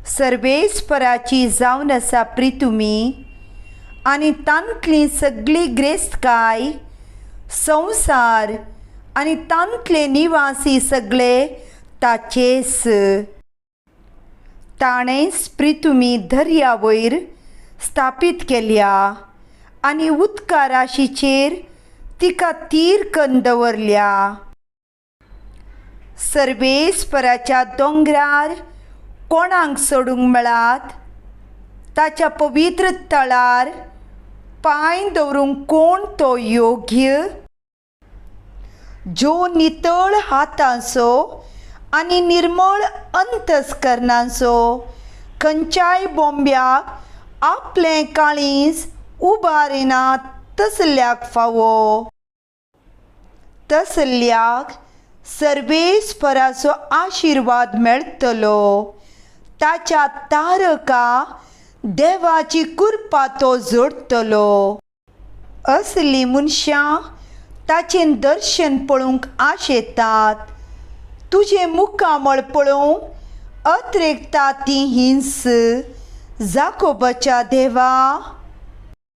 सर्वेस्पराची जावन आसा प्रितुमी आनी तांतली सगळी ग्रेस्तकाय संवसार आनी तांतले निवासी सगळे ताचेस. ताणेंच प्रितुमी दर्या वयर स्थापीत केल्या आनी उदका राशीचेर तिका तीर करून दवरल्या. सर्वेस्पराच्या दोंगरार कोणाक सोडूंक मेळात, ताच्या पवित्र तळार पांय दवरूंक कोण तो योग्य? जो नितळ हातांचो आनी निर्मळ अंतस्करणाचो खंयच्याय बोंब्याक आपलें काळीज उबारिना तसल्याक फावो. तसल्याक सर्वेस्पराचो आशिर्वाद मेळटलो. ताच्या तारका देवाची कृपा तो जोडटलो. असलीं मनशां ताचें दर्शन पळोवंक आशेतात. तुजें मुखामळ पळोवंक अत्रेकता ती हिंस. जाकोबाच्या देवा,